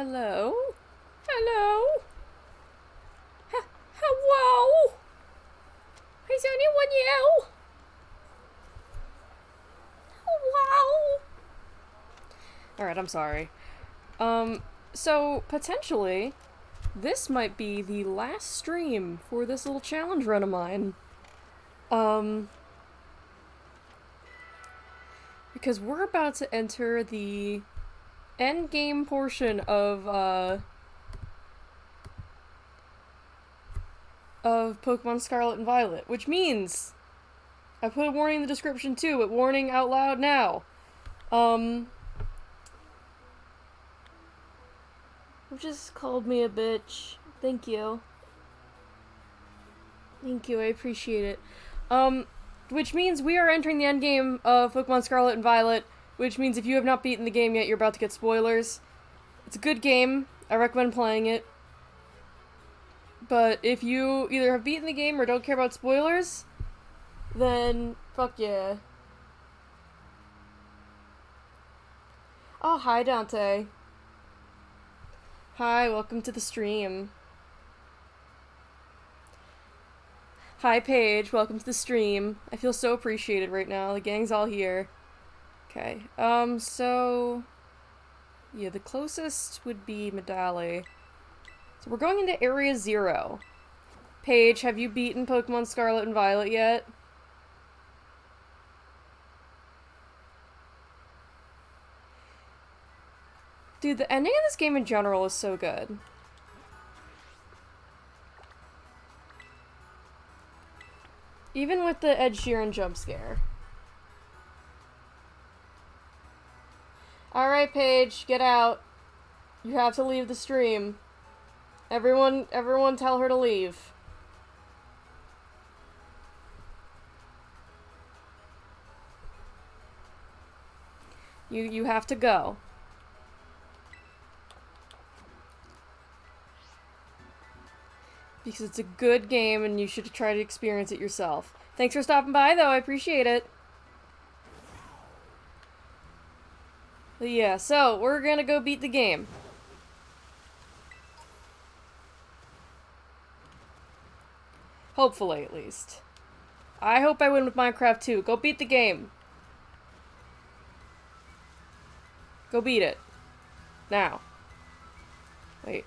Hello? Hello? Hello? Is anyone you? Hello? Alright, I'm sorry. So, potentially, this might be the last stream for this little challenge run of mine. Because we're about to enter the endgame portion of Pokemon Scarlet and Violet, which means I put a warning in the description too, but warning out loud now. You just called me a bitch. Thank you. Thank you, I appreciate it. Which means we are entering the endgame of Pokemon Scarlet and Violet, which means if you have not beaten the game yet, you're about to get spoilers. It's a good game. I recommend playing it. But if you either have beaten the game or don't care about spoilers, then fuck yeah. Oh, hi Dante. Hi, welcome to the stream. Hi Paige, welcome to the stream. I feel so appreciated right now. The gang's all here. Okay, so... yeah, the closest would be Medali. So we're going into Area 0. Paige, have you beaten Pokemon Scarlet and Violet yet? Dude, the ending of this game in general is so good. Even with the Ed Sheeran jump scare. Alright, Paige, get out. You have to leave the stream. Everyone tell her to leave. You have to go. Because it's a good game and you should try to experience it yourself. Thanks for stopping by, though. I appreciate it. But yeah, so we're gonna go beat the game. Hopefully, at least. I hope I win with Minecraft too. Go beat the game. Go beat it. Now. Wait.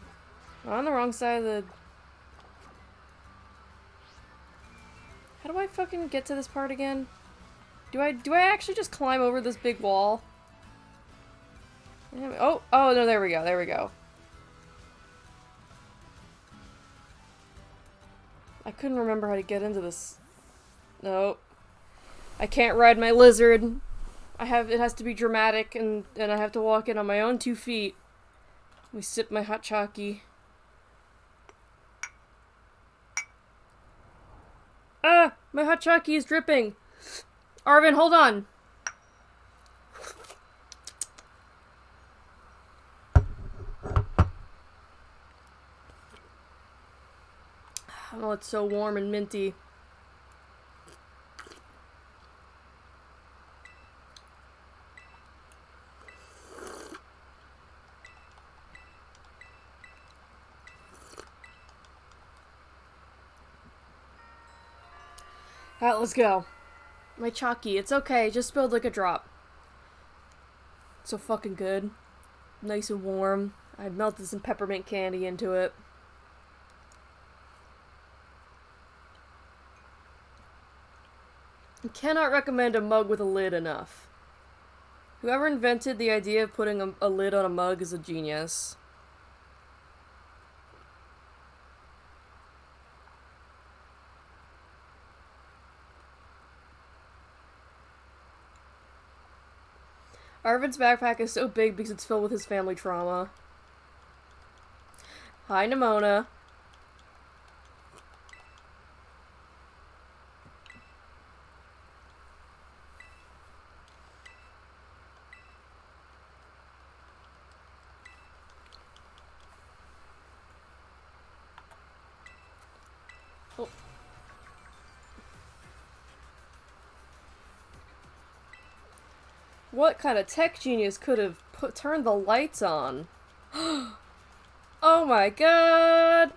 Am I on the wrong side of the... How do I fucking get to this part again? Do I actually just climb over this big wall? Oh, no, there we go. I couldn't remember how to get into this. Nope. I can't ride my lizard. It has to be dramatic, and I have to walk in on my own 2 feet. Let me sip my hot chalky. Ah! My hot chalky is dripping! Arvin, hold on! Oh, it's so warm and minty. Alright, let's go. My chalky, it's okay, just spilled like a drop. It's so fucking good. Nice and warm. I melted some peppermint candy into it. I cannot recommend a mug with a lid enough. Whoever invented the idea of putting a lid on a mug is a genius. Arvin's backpack is so big because it's filled with his family trauma. Hi, Nimona. Oh. What kind of tech genius could have turned the lights on? Oh my god!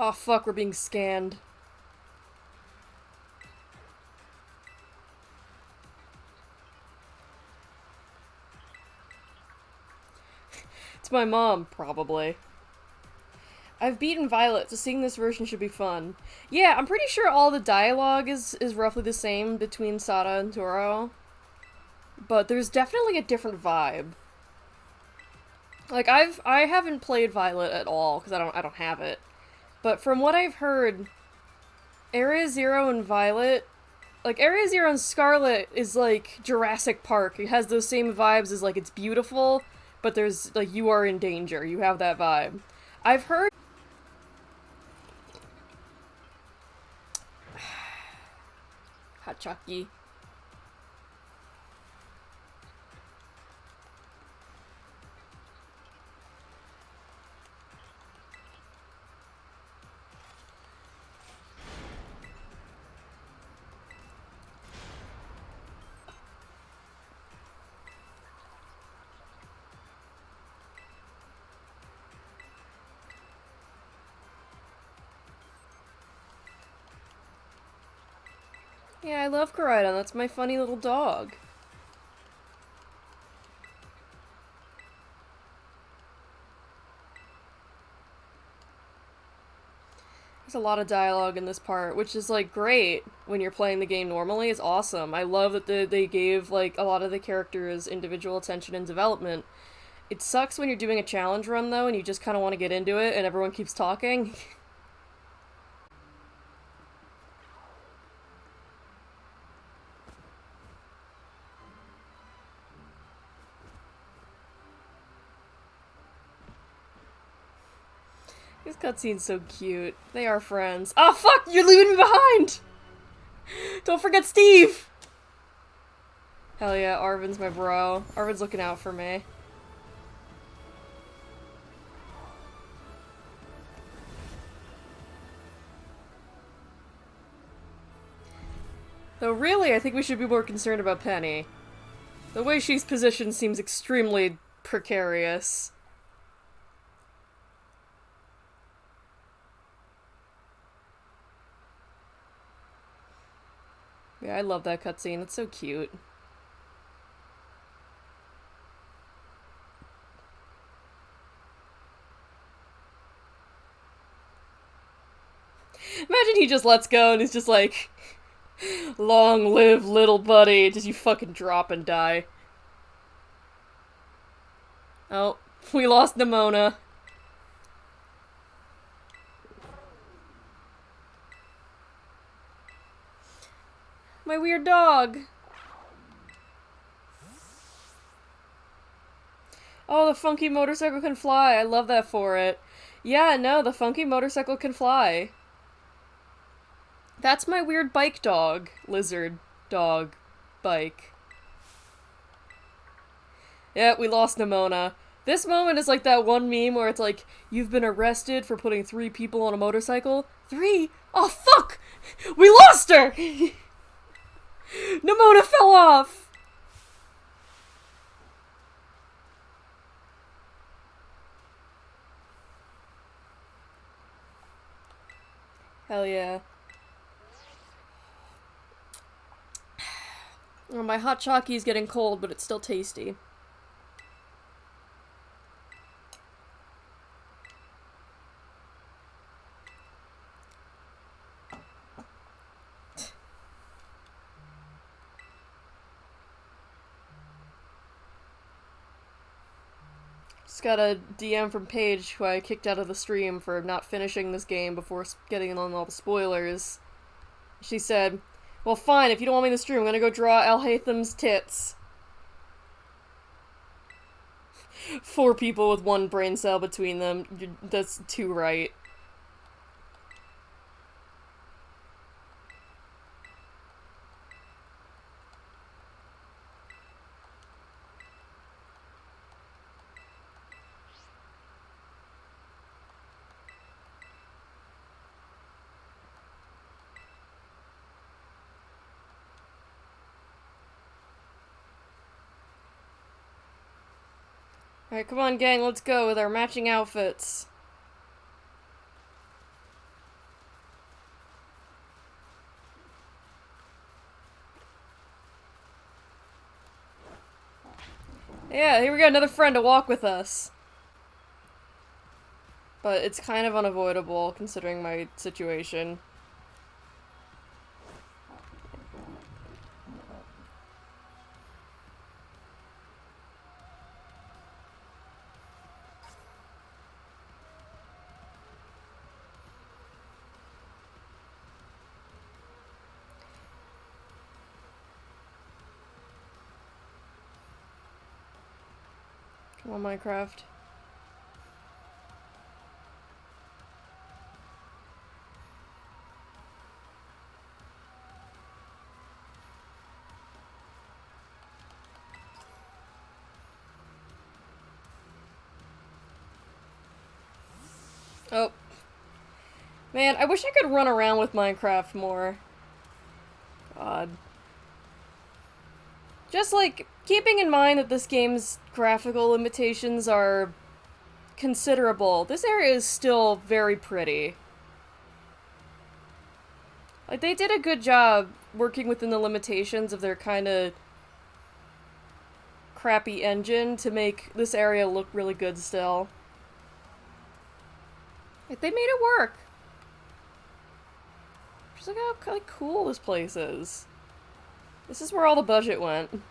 Oh fuck, we're being scanned. It's my mom, probably. I've beaten Violet, so seeing this version should be fun. Yeah, I'm pretty sure all the dialogue is roughly the same between Sada and Toro. But there's definitely a different vibe. Like, I haven't played Violet at all, because I don't have it. But from what I've heard, Area Zero and Violet, like, Area Zero and Scarlet is like Jurassic Park. It has those same vibes as, like, it's beautiful, but there's, like, you are in danger. You have that vibe. I've heard Hachaki. Yeah, I love Koraidon. That's my funny little dog. There's a lot of dialogue in this part, which is, like, great when you're playing the game normally. It's awesome. I love that they gave, like, a lot of the characters individual attention and development. It sucks when you're doing a challenge run, though, and you just kind of want to get into it, and everyone keeps talking. This cutscene's so cute. They are friends. Oh, fuck! You're leaving me behind! Don't forget Steve! Hell yeah, Arvin's my bro. Arvin's looking out for me. Though really, I think we should be more concerned about Penny. The way she's positioned seems extremely precarious. Yeah, I love that cutscene. It's so cute. Imagine he just lets go and he's just like, long live little buddy, just you fucking drop and die. Oh, we lost Nimona. My weird dog. Oh, the funky motorcycle can fly. I love that for it. Yeah, no, the funky motorcycle can fly. That's my weird bike dog. Lizard dog bike. Yeah, we lost Nimona. This moment is like that one meme where it's like, you've been arrested for putting 3 people on a motorcycle. 3? Oh, fuck! We lost her! Nimona fell off! Hell yeah. Oh, my hot Chaki's getting cold, but it's still tasty. Just got a DM from Paige, who I kicked out of the stream for not finishing this game before getting on all the spoilers. She said, well, fine, if you don't want me in the stream, I'm gonna go draw Al Haytham's tits. 4 people with 1 brain cell between them. That's too right. Alright, come on, gang, let's go with our matching outfits. Yeah, here we go, another friend to walk with us. But it's kind of unavoidable, considering my situation. Come on, Minecraft. Oh. Man, I wish I could run around with Minecraft more. God. Just, like, keeping in mind that this game's graphical limitations are considerable, this area is still very pretty. Like, they did a good job working within the limitations of their kinda crappy engine to make this area look really good still. Like, they made it work. Just look how like, cool this place is. This is where all the budget went.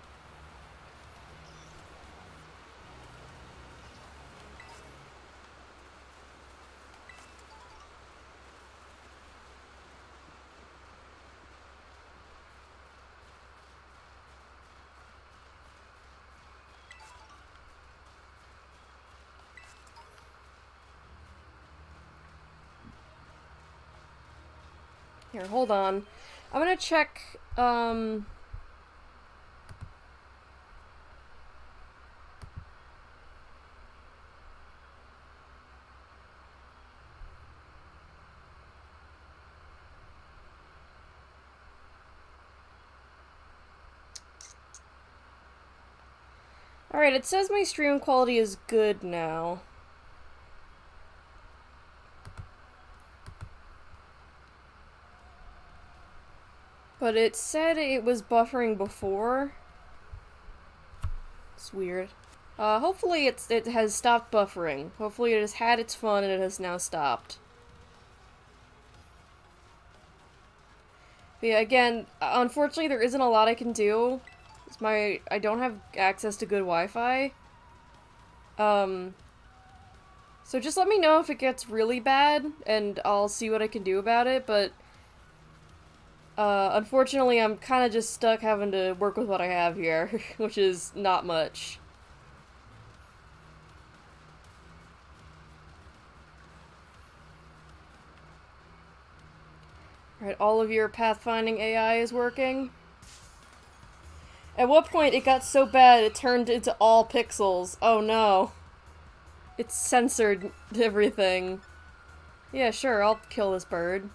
Here, hold on. I'm gonna check, Alright, it says my stream quality is good now. But it said it was buffering before. It's weird. Hopefully it has stopped buffering. Hopefully it has had its fun and it has now stopped. But yeah, again, unfortunately there isn't a lot I can do. I don't have access to good Wi-Fi. So just let me know if it gets really bad, and I'll see what I can do about it, but unfortunately, I'm kind of just stuck having to work with what I have here, which is not much. Alright, all of your pathfinding AI is working. At what point it got so bad it turned into all pixels? Oh no. It censored everything. Yeah, sure, I'll kill this bird.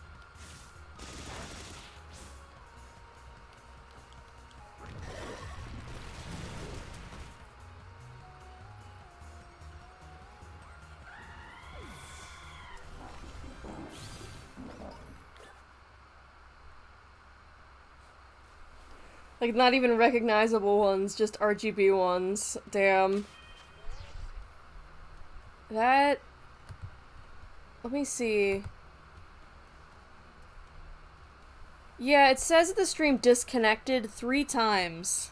Like, not even recognizable ones, just RGB ones. Damn. That... Let me see. Yeah, it says that the stream disconnected 3 times.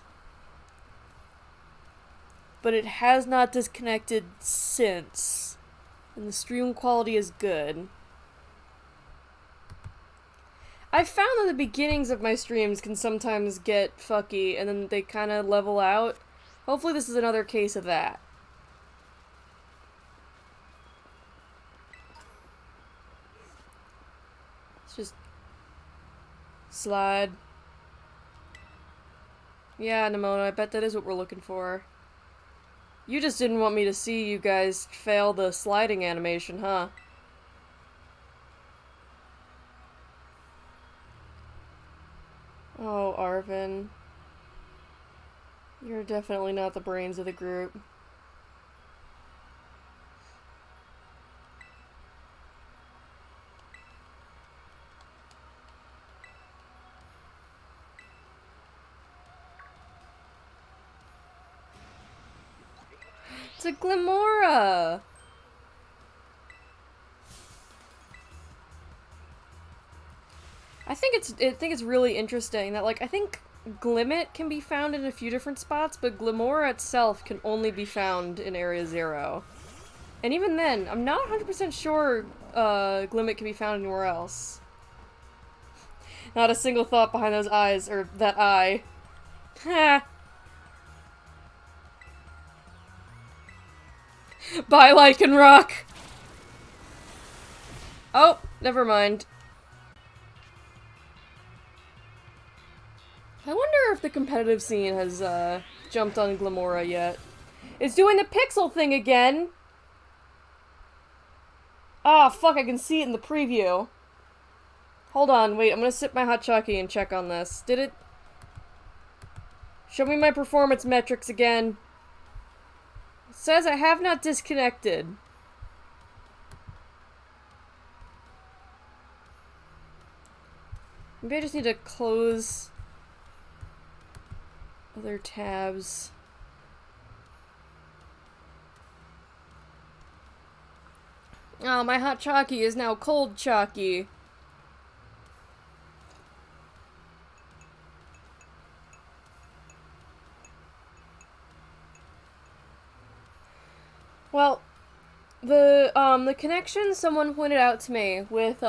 But it has not disconnected since. And the stream quality is good. I've found that the beginnings of my streams can sometimes get fucky, and then they kind of level out. Hopefully this is another case of that. Let's just slide. Yeah, Nimona, I bet that is what we're looking for. You just didn't want me to see you guys fail the sliding animation, huh? Oh, Arvin. You're definitely not the brains of the group. It's a Glimora! I think it's really interesting that, like, I think Glimmet can be found in a few different spots, but Glimora itself can only be found in Area 0. And even then, I'm not 100% sure Glimmet can be found anywhere else. Not a single thought behind those eyes, or that eye. Ha! Bye, Lycanroc! Oh, never mind. I wonder if the competitive scene has, jumped on Glimora yet. It's doing the pixel thing again! Ah, oh, fuck, I can see it in the preview. Hold on, wait, I'm gonna sip my hot chocolate and check on this. Did it... Show me my performance metrics again. It says I have not disconnected. Maybe I just need to close other tabs. Oh, my hot chalky is now cold chalky. Well, the connection someone pointed out to me with,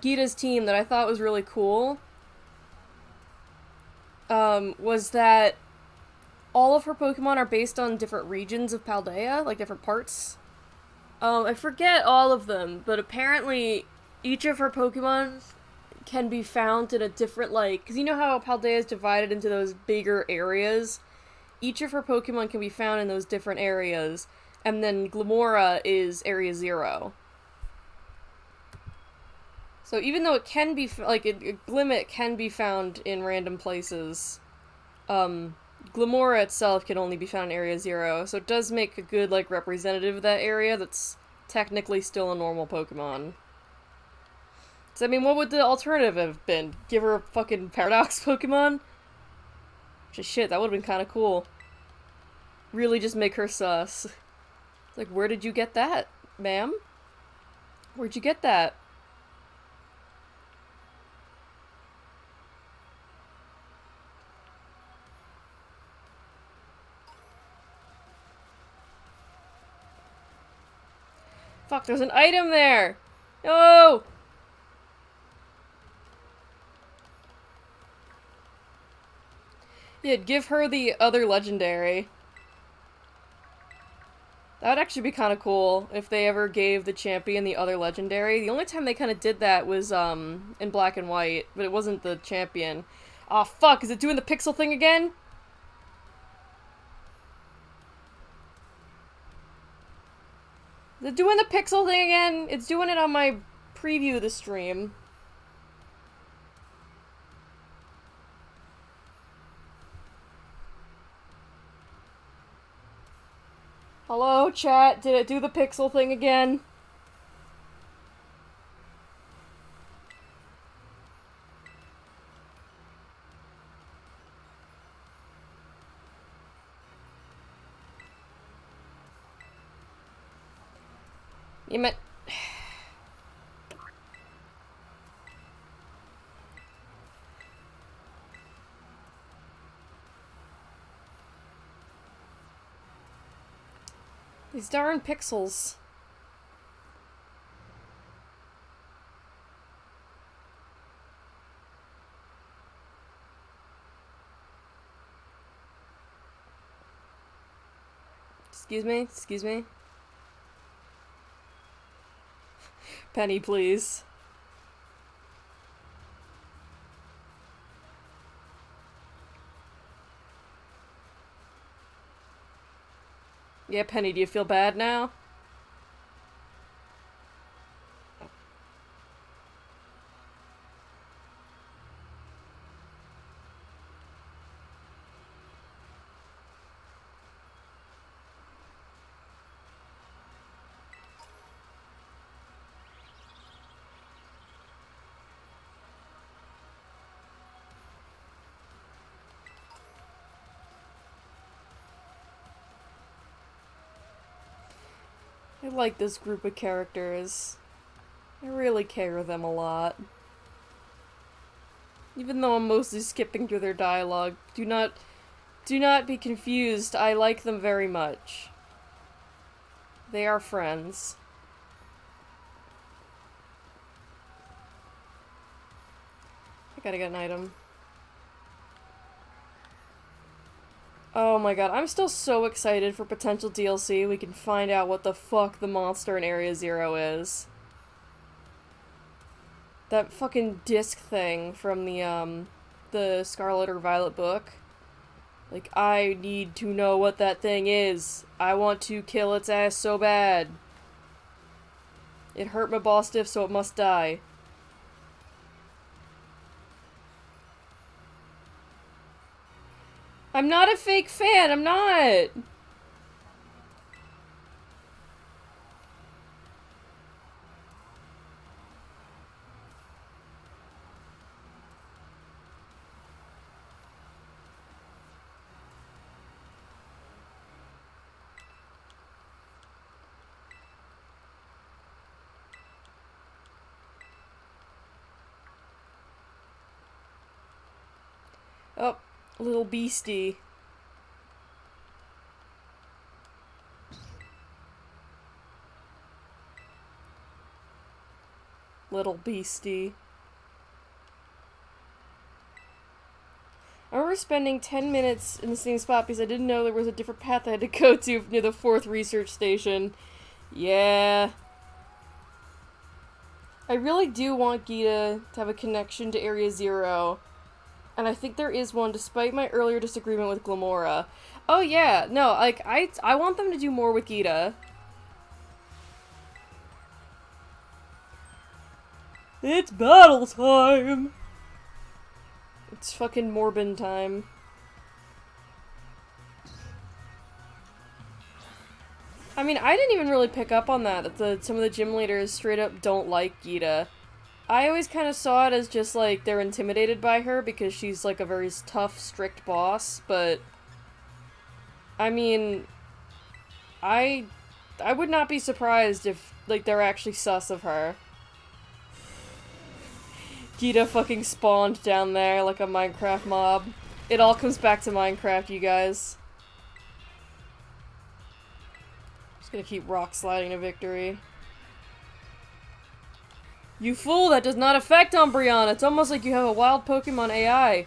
Gita's team that I thought was really cool, was that all of her Pokemon are based on different regions of Paldea, like different parts. I forget all of them, but apparently each of her Pokemon can be found in a different, like, because you know how Paldea is divided into those bigger areas? Each of her Pokemon can be found in those different areas, and then Glimora is Area 0. So even though it can be, Glimmet can be found in random places, Glimora itself can only be found in Area 0, so it does make a good, like, representative of that area that's technically still a normal Pokemon. So, I mean, what would the alternative have been? Give her a fucking Paradox Pokemon? Which is shit, that would've been kinda cool. Really just make her sus. Like, where did you get that, ma'am? Where'd you get that? Fuck, there's an item there! No! Yeah, give her the other legendary. That would actually be kind of cool if they ever gave the champion the other legendary. The only time they kind of did that was in Black and White, but it wasn't the champion. Aw, fuck, is it doing the pixel thing again? Is it doing the pixel thing again? It's doing it on my preview of the stream. Hello, chat? Did it do the pixel thing again? You meant... These darn pixels. Excuse me? Excuse me? Penny, please. Yeah, Penny, do you feel bad now? I like this group of characters. I really care them a lot. Even though I'm mostly skipping through their dialogue, do not be confused, I like them very much. They are friends. I gotta get an item. Oh my god, I'm still so excited for potential DLC. We can find out what the fuck the monster in Area Zero is. That fucking disc thing from the Scarlet or Violet book. Like, I need to know what that thing is. I want to kill its ass so bad. It hurt my boss stiff, so it must die. I'm not a fake fan, I'm not! Oh, little beastie. Little beastie. I remember spending 10 minutes in the same spot because I didn't know there was a different path I had to go to near the 4th research station. Yeah. I really do want Gita to have a connection to Area Zero. And I think there is one, despite my earlier disagreement with Glamora. Oh yeah, no, like, I want them to do more with Gita. It's battle time! It's fucking Morbin time. I mean, I didn't even really pick up on that some of the gym leaders straight up don't like Gita. I always kind of saw it as just, like, they're intimidated by her because she's, like, a very tough, strict boss, but... I mean... I would not be surprised if, like, they're actually sus of her. Gita fucking spawned down there like a Minecraft mob. It all comes back to Minecraft, you guys. Just gonna keep rock sliding to victory. You fool, that does not affect Umbreon. It's almost like you have a wild Pokemon AI.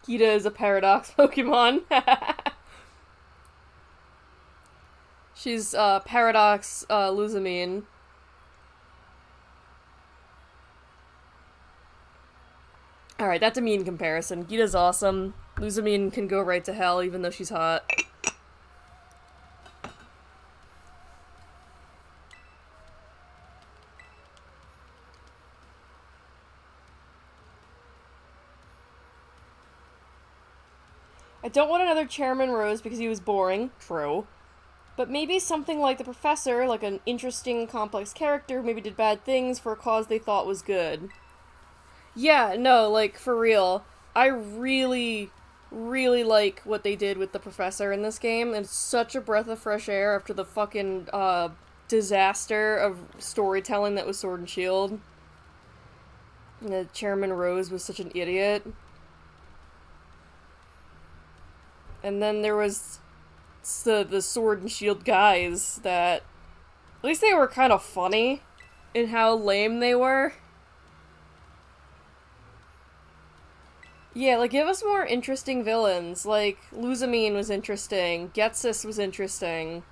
Gita is a Paradox Pokemon. She's, Paradox, Luzamine. Alright, that's a mean comparison. Gita's awesome. Luzamine can go right to hell even though she's hot. I don't want another Chairman Rose because he was boring. True. But maybe something like the Professor, like an interesting, complex character, maybe did bad things for a cause they thought was good. Yeah, no, like, for real. I really, really like what they did with the Professor in this game, and it's such a breath of fresh air after the fucking, disaster of storytelling that was Sword and Shield. And the Chairman Rose was such an idiot. And then there was the Sword and Shield guys that... At least they were kind of funny in how lame they were. Yeah, like, give us more interesting villains. Like, Luzamine was interesting. Getsus was interesting.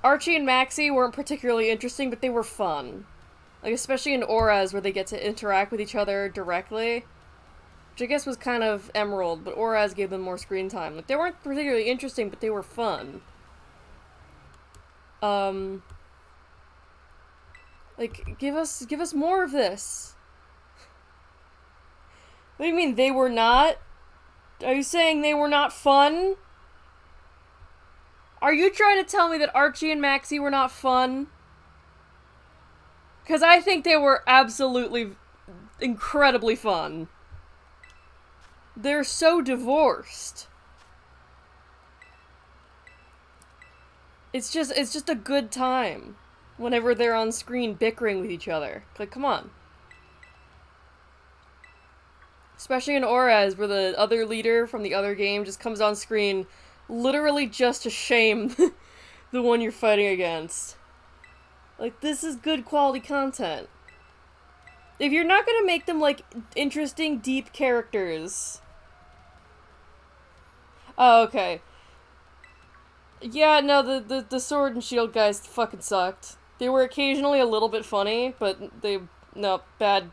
Archie and Maxie weren't particularly interesting, but they were fun. Like, especially in Auras, where they get to interact with each other directly. Which I guess was kind of Emerald, but Auras gave them more screen time. Like, they weren't particularly interesting, but they were fun. Like, give us more of this. What do you mean, they were not? Are you saying they were not fun? Are you trying to tell me that Archie and Maxie were not fun? Because I think they were absolutely incredibly fun. They're so divorced. It's just a good time whenever they're on screen bickering with each other. Like, come on. Especially in Auras, where the other leader from the other game just comes on screen literally just to shame the one you're fighting against. Like, this is good quality content. If you're not gonna make them, like, interesting, deep characters... Oh, okay. Yeah, no, the sword and shield guys fucking sucked. They were occasionally a little bit funny, but they... No, bad.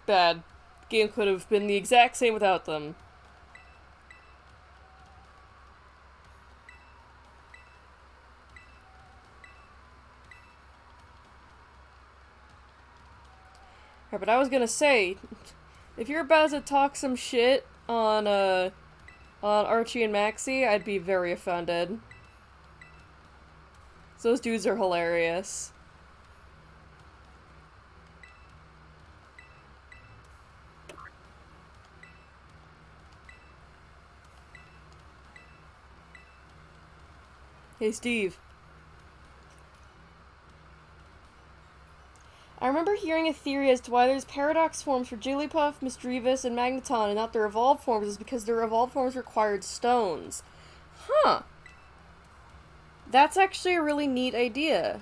Game could have been the exact same without them. But I was gonna say, if you're about to talk some shit on Archie and Maxie, I'd be very offended. Those dudes are hilarious. Hey, Steve. I remember hearing a theory as to why there's paradox forms for Jigglypuff, Misdreavus, and Magneton, and not their evolved forms, is because their evolved forms required stones. Huh. That's actually a really neat idea.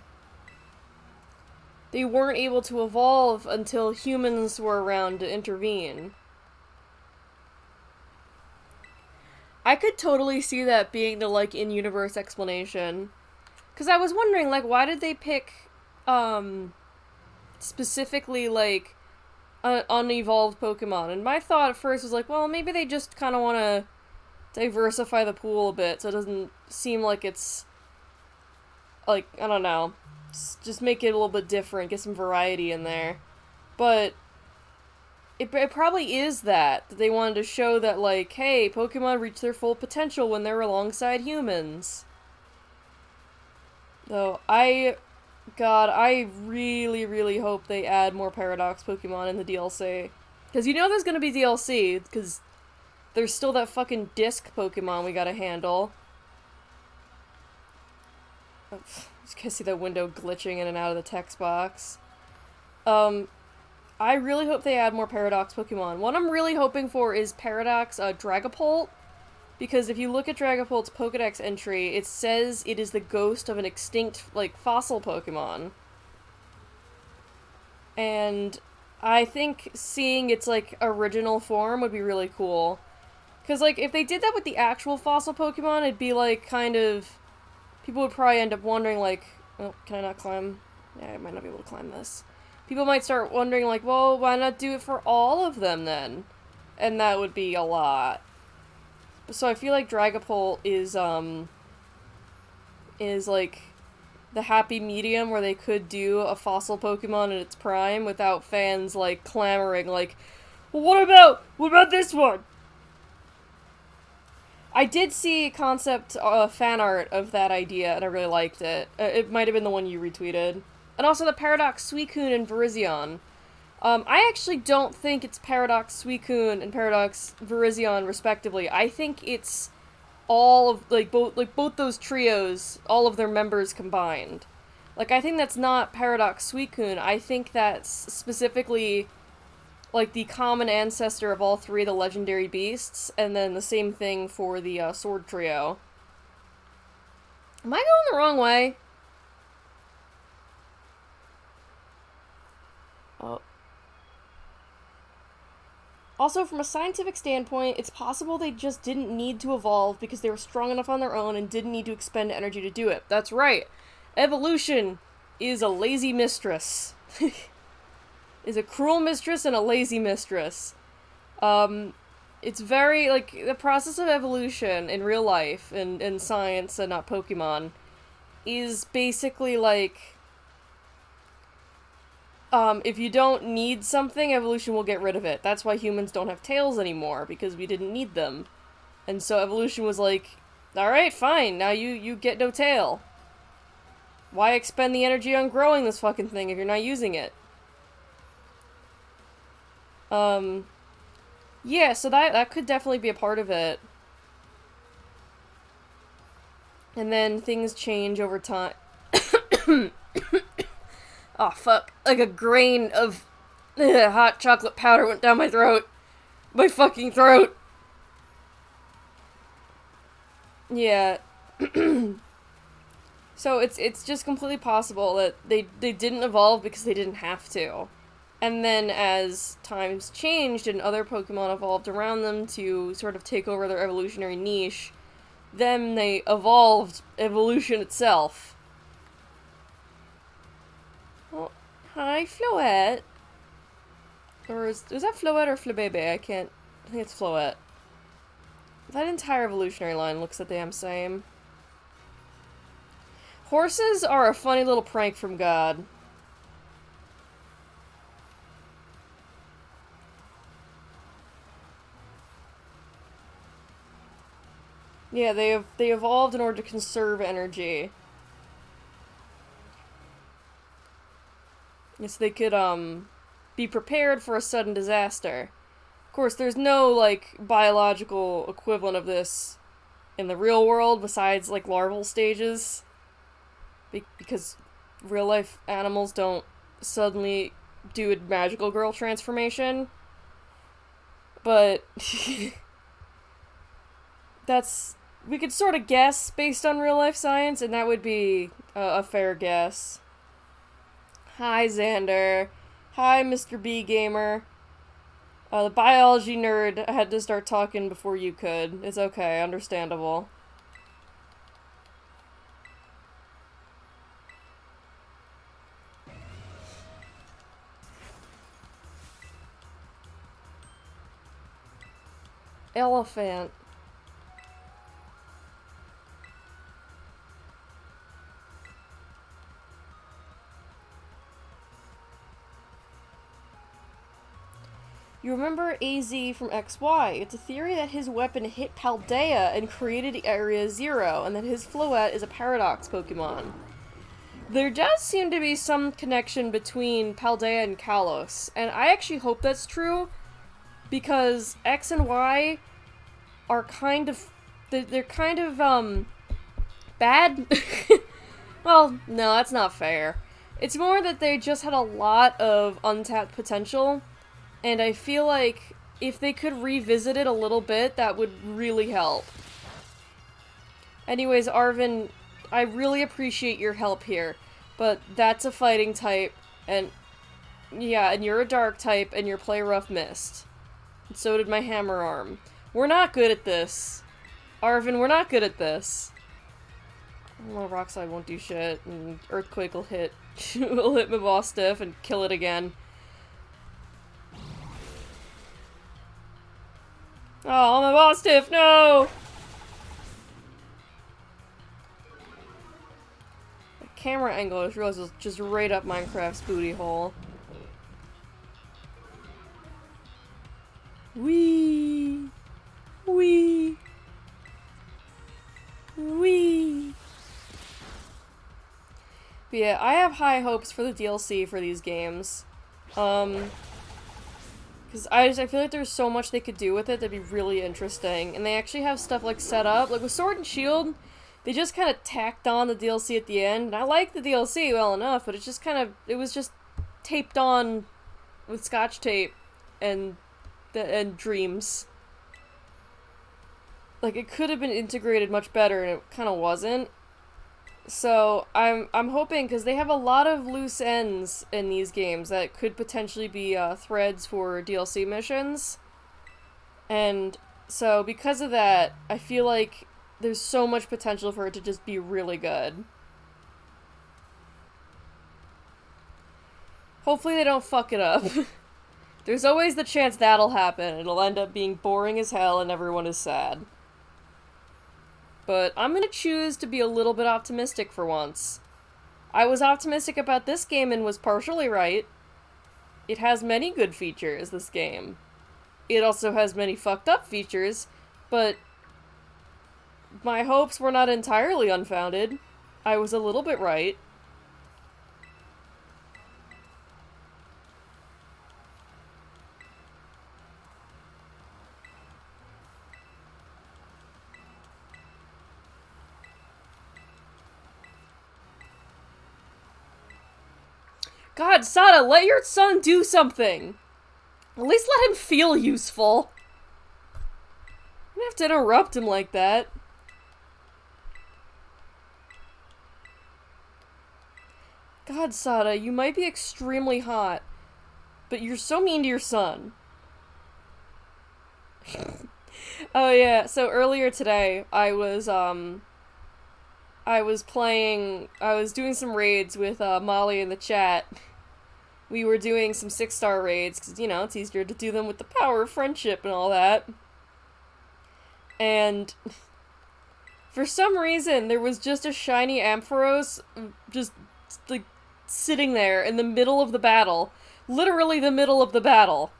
They weren't able to evolve until humans were around to intervene. I could totally see that being the, like, in-universe explanation. Because I was wondering, like, why did they pick, specifically, like, unevolved Pokemon? And my thought at first was like, well, maybe they just kind of want to diversify the pool a bit so it doesn't seem like it's, like, I don't know, just make it a little bit different, get some variety in there. But it probably is that they wanted to show that, like, hey, Pokemon reach their full potential when they're alongside humans. Though, I really, really hope they add more Paradox Pokemon in the DLC. Because you know there's gonna be DLC, because there's still that fucking disc Pokemon we gotta handle. Oh, just can see that window glitching in and out of the text box. I really hope they add more Paradox Pokemon. What I'm really hoping for is Paradox Dragapult, because if you look at Dragapult's Pokedex entry, it says it is the ghost of an extinct, like, fossil Pokemon. And I think seeing its, like, original form would be really cool. Because, like, if they did that with the actual fossil Pokemon, it'd be, like, kind of... People would probably end up wondering, like... Oh, can I not climb? Yeah, I might not be able to climb this. People might start wondering, like, well, why not do it for all of them, then? And that would be a lot. So I feel like Dragapult is, like, the happy medium where they could do a fossil Pokemon in its prime without fans, like, clamoring, like, well, what about this one? I did see concept fan art of that idea, and I really liked it. It might have been the one you retweeted. And also the Paradox Suicune and Virizion. I actually don't think it's Paradox Suicune and Paradox Virizion, respectively. I think it's all of, both those trios, all of their members combined. Like, I think that's not Paradox Suicune. I think that's specifically, like, the common ancestor of all three of the legendary beasts, and then the same thing for the Sword Trio. Am I going the wrong way? Oh. Also, from a scientific standpoint, it's possible they just didn't need to evolve because they were strong enough on their own and didn't need to expend energy to do it. That's right. Evolution is a lazy mistress. Is a cruel mistress and a lazy mistress. It's very, like, the process of evolution in real life, in science and not Pokemon, is basically like, if you don't need something, evolution will get rid of it. That's why humans don't have tails anymore, because we didn't need them. And so evolution was like, alright, fine, now you get no tail. Why expend the energy on growing this fucking thing if you're not using it? Yeah, so that could definitely be a part of it. And then things change over time. Oh, fuck. Like a grain of hot chocolate powder went down my throat. My fucking throat. Yeah. So it's just completely possible that they didn't evolve because they didn't have to. And then as times changed and other Pokemon evolved around them to sort of take over their evolutionary niche, then they evolved evolution itself. Oh, hi, Floette. Or is that Floette or Flabebe? I think it's Floette. That entire evolutionary line looks the damn same. Horses are a funny little prank from God. Yeah, they evolved in order to conserve energy. Yes, they could, be prepared for a sudden disaster. Of course, there's no, like, biological equivalent of this in the real world besides, like, larval stages. Because real-life animals don't suddenly do a magical girl transformation. But we could sort of guess based on real-life science, and that would be a fair guess. Hi, Xander. Hi, Mr. B Gamer. The biology nerd had to start talking before you could. It's okay, understandable. Elephant. You remember AZ from XY. It's a theory that his weapon hit Paldea and created Area Zero, and that his Floette is a Paradox Pokemon. There does seem to be some connection between Paldea and Kalos, and I actually hope that's true, because X and Y are kind of... They're kind of, bad? Well, no, that's not fair. It's more that they just had a lot of untapped potential, and I feel like if they could revisit it a little bit, that would really help. Anyways, Arvin, I really appreciate your help here, but that's a fighting type, and yeah, and you're a dark type, and you play Rough Mist. And so did my Hammer Arm. We're not good at this. Arvin, we're not good at this. Well, Rock Slide won't do shit, and Earthquake will hit. will hit my boss stiff and kill it again. Oh, my boss stiff, no! The camera angle, I just realized, was just right up Minecraft's booty hole. Wee! Wee! Wee! But yeah, I have high hopes for the DLC for these games. Because I feel like there's so much they could do with it that'd be really interesting. And they actually have stuff, like, set up. Like, with Sword and Shield, they just kind of tacked on the DLC at the end. And I like the DLC well enough, but it's just kind of... It was just taped on with Scotch tape and dreams. Like, it could have been integrated much better, and it kind of wasn't. So, I'm hoping, because they have a lot of loose ends in these games that could potentially be, threads for DLC missions. And so, because of that, I feel like there's so much potential for it to just be really good. Hopefully they don't fuck it up. There's always the chance that'll happen. It'll end up being boring as hell and everyone is sad. But I'm gonna choose to be a little bit optimistic for once. I was optimistic about this game and was partially right. It has many good features, this game. It also has many fucked up features, but my hopes were not entirely unfounded. I was a little bit right. God, Sada, let your son do something! At least let him feel useful. You don't have to interrupt him like that. God, Sada, you might be extremely hot, but you're so mean to your son. Oh yeah, so earlier today, I was doing some raids with, Molly in the chat. We were doing some 6-star raids, because, you know, it's easier to do them with the power of friendship and all that. And for some reason, there was just a shiny Ampharos just, like, sitting there in the middle of the battle. Literally the middle of the battle.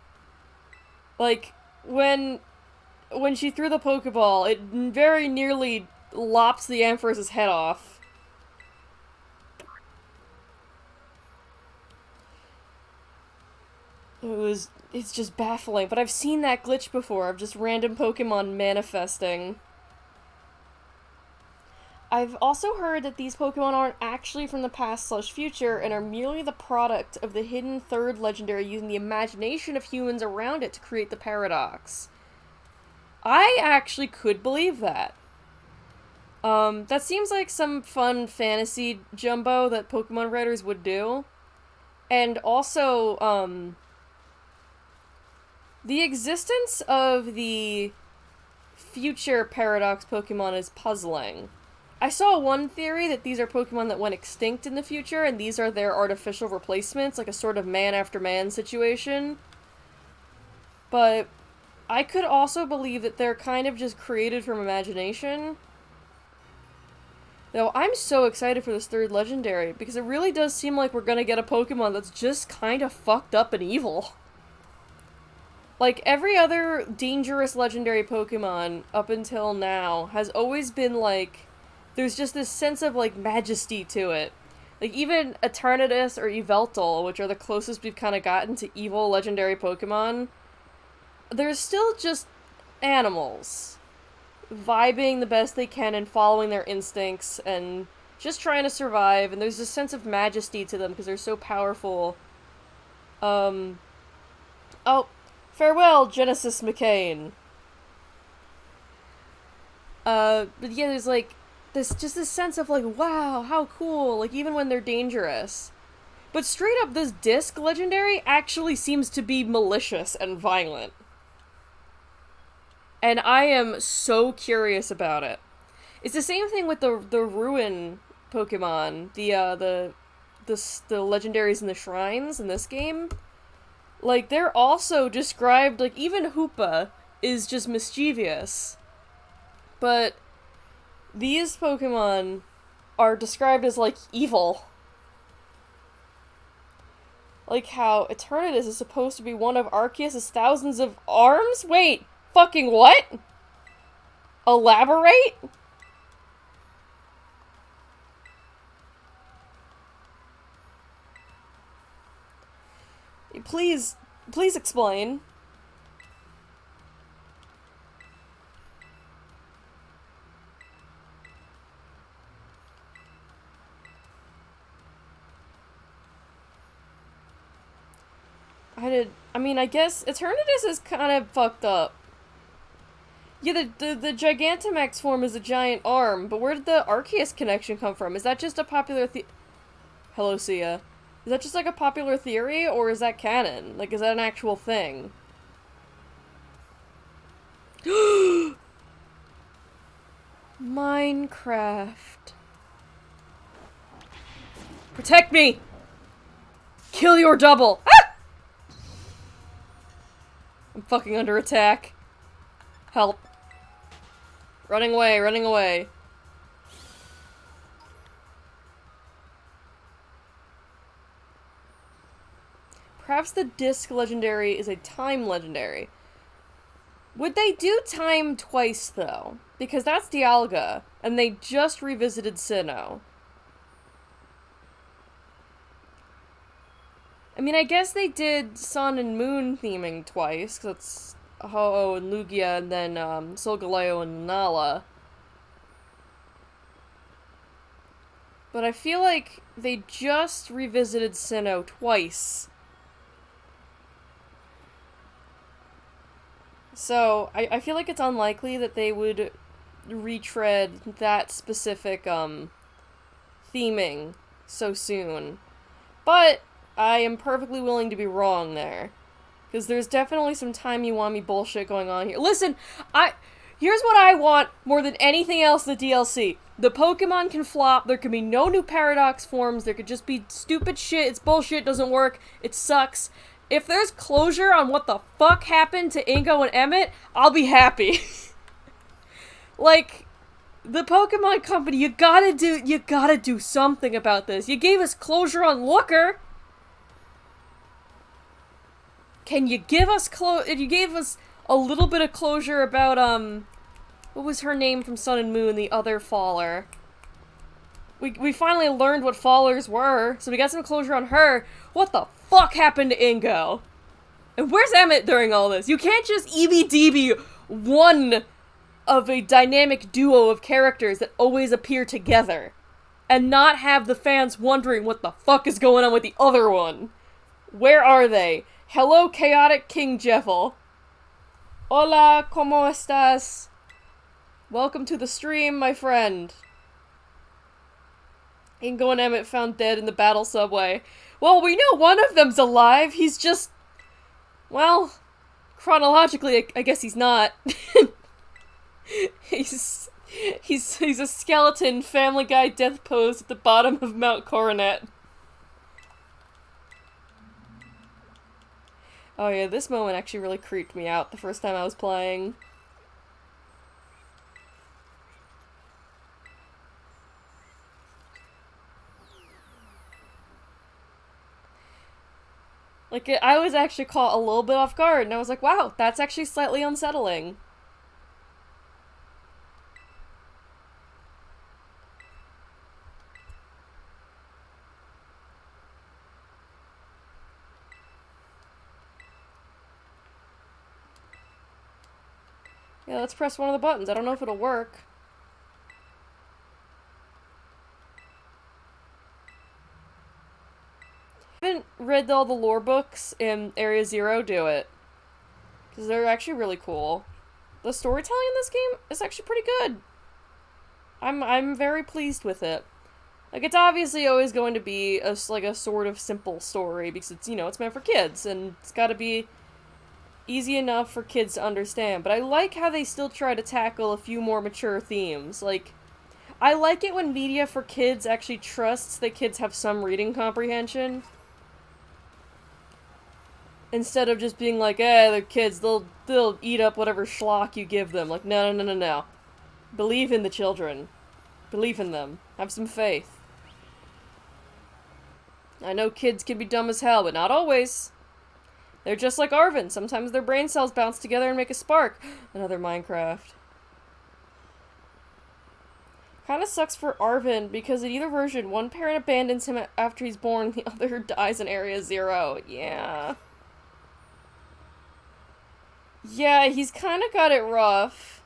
Like, when she threw the Pokeball, it very nearly lops the Ampharos' head off. It's just baffling, but I've seen that glitch before, of just random Pokemon manifesting. I've also heard that these Pokemon aren't actually from the past/future and are merely the product of the hidden third legendary using the imagination of humans around it to create the paradox. I actually could believe that. That seems like some fun fantasy jumbo that Pokemon writers would do. And also, the existence of the future paradox Pokemon is puzzling. I saw one theory that these are Pokemon that went extinct in the future, and these are their artificial replacements, like a sort of man after man situation. But I could also believe that they're kind of just created from imagination. Though I'm so excited for this third legendary, because it really does seem like we're gonna get a Pokemon that's just kind of fucked up and evil. Like, every other dangerous legendary Pokemon up until now has always been, like, there's just this sense of, like, majesty to it. Like, even Eternatus or Yveltal, which are the closest we've kind of gotten to evil legendary Pokemon, they're still just animals. Vibing the best they can and following their instincts and just trying to survive, and there's this sense of majesty to them because they're so powerful. Oh, farewell, Genesis McCain. But yeah, there's like this sense of like, wow, how cool, like even when they're dangerous. But straight up, this disc legendary actually seems to be malicious and violent. And I am so curious about it. It's the same thing with the Ruin Pokemon, the legendaries in the shrines in this game. Like, they're also described, like, even Hoopa is just mischievous. But these Pokemon are described as, like, evil. Like how Eternatus is supposed to be one of Arceus' thousands of arms? Wait, fucking what? Elaborate? Please explain. I mean, I guess Eternatus is kind of fucked up. Yeah, the Gigantamax form is a giant arm, but where did the Arceus connection come from? Is that just a popular Hello, Sia. Is that just like a popular theory, or is that canon? Like, is that an actual thing? Minecraft. Protect me! Kill your double! Ah! I'm fucking under attack. Help. Running away, running away. Perhaps the disc legendary is a time legendary. Would they do time twice, though? Because that's Dialga, and they just revisited Sinnoh. I mean, I guess they did Sun and Moon theming twice, because it's Ho-Oh and Lugia, and then Solgaleo and Nala. But I feel like they just revisited Sinnoh twice. So, I feel like it's unlikely that they would retread that specific, theming so soon. But I am perfectly willing to be wrong there. Because there's definitely some timey-wimey bullshit going on here. Listen, here's what I want more than anything else in the DLC. The Pokemon can flop, there can be no new Paradox forms, there could just be stupid shit, it's bullshit, doesn't work, it sucks. If there's closure on what the fuck happened to Ingo and Emmett, I'll be happy. Like, the Pokemon Company, you gotta do something about this. You gave us closure on Looker. Can you give us you gave us a little bit of closure about, what was her name from Sun and Moon, the other faller? We finally learned what fallers were, so we got some closure on her. What the fuck happened to Ingo? And where's Emmett during all this? You can't just EBDB one of a dynamic duo of characters that always appear together and not have the fans wondering what the fuck is going on with the other one. Where are they? Hello, Chaotic King Jeffel. Hola, ¿cómo estás? Welcome to the stream, my friend. Ingo and Emmett found dead in the battle subway. Well, we know one of them's alive. He's just... well, chronologically, I guess he's not. He's a skeleton Family Guy death pose at the bottom of Mount Coronet. Oh yeah, this moment actually really creeped me out the first time I was playing. Like, I was actually caught a little bit off guard, and I was like, wow, that's actually slightly unsettling. Yeah, let's press one of the buttons. I don't know if it'll work. I haven't read all the lore books in Area Zero, do it. Because they're actually really cool. The storytelling in this game is actually pretty good. I'm very pleased with it. Like, it's obviously always going to be a sort of simple story, because it's, you know, it's meant for kids, and it's gotta be easy enough for kids to understand. But I like how they still try to tackle a few more mature themes. Like, I like it when media for kids actually trusts that kids have some reading comprehension. Instead of just being like, they're kids, they'll eat up whatever schlock you give them. Like, no. Believe in the children. Believe in them. Have some faith. I know kids can be dumb as hell, but not always. They're just like Arven. Sometimes their brain cells bounce together and make a spark. Another Minecraft. Kinda sucks for Arven, because in either version, one parent abandons him after he's born, the other dies in Area Zero. Yeah. Yeah, he's kinda got it rough.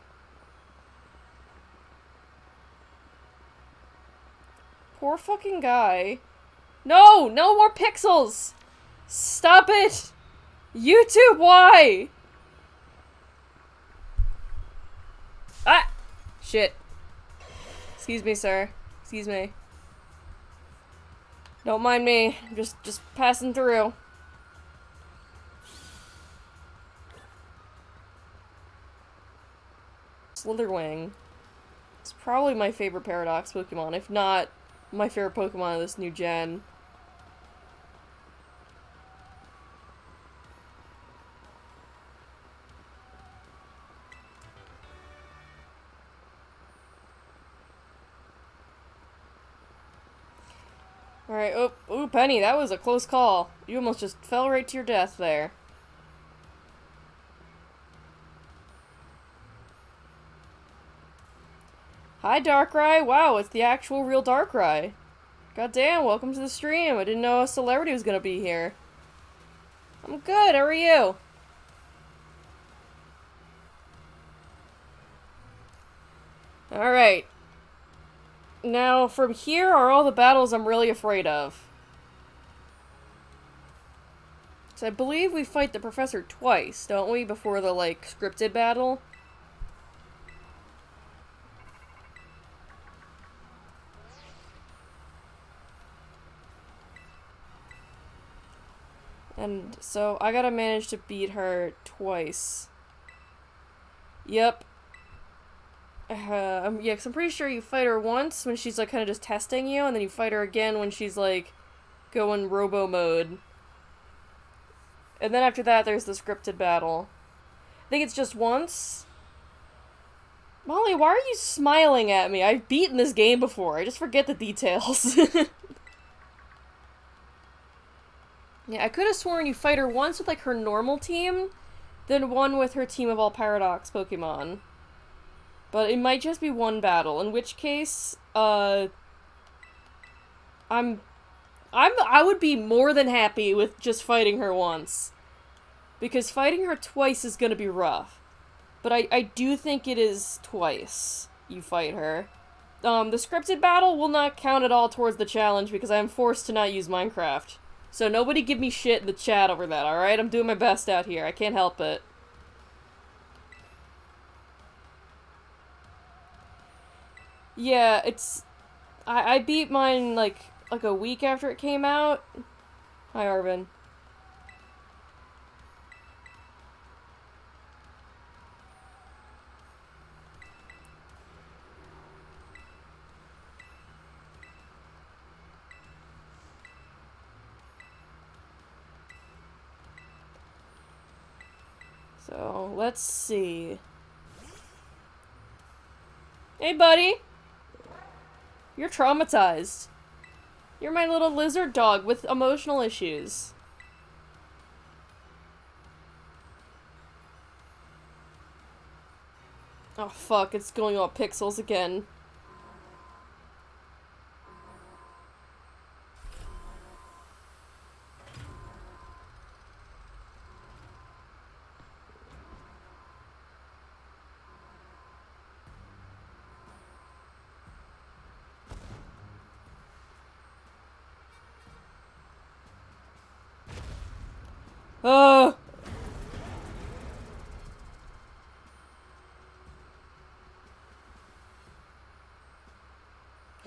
Poor fucking guy. No! No more pixels! Stop it! YouTube, why? Ah! Shit. Excuse me, sir. Excuse me. Don't mind me. I'm just passing through. Slitherwing. It's probably my favorite Paradox Pokemon, if not my favorite Pokemon of this new gen. Alright, oh, ooh, Penny, that was a close call. You almost just fell right to your death there. Hi, Darkrai. Wow, it's the actual real Darkrai. Goddamn, welcome to the stream. I didn't know a celebrity was gonna be here. I'm good, how are you? Alright. Now, from here are all the battles I'm really afraid of. So I believe we fight the professor twice, don't we? Before the, like, scripted battle? And so I gotta manage to beat her twice. Yep. Yeah, because I'm pretty sure you fight her once when she's like kind of just testing you, and then you fight her again when she's like going robo mode. And then after that, there's the scripted battle. I think it's just once. Molly, why are you smiling at me? I've beaten this game before. I just forget the details. Yeah, I could have sworn you fight her once with like her normal team, then one with her team of all Paradox Pokemon. But it might just be one battle, in which case, I would be more than happy with just fighting her once. Because fighting her twice is gonna be rough. But I do think it is twice you fight her. The scripted battle will not count at all towards the challenge because I am forced to not use Minecraft. So nobody give me shit in the chat over that, alright? I'm doing my best out here. I can't help it. Yeah, it's... I beat mine, like a week after it came out. Hi, Arvin. So, let's see. Hey, buddy! You're traumatized. You're my little lizard dog with emotional issues. Oh fuck, it's going all pixels again. Oh!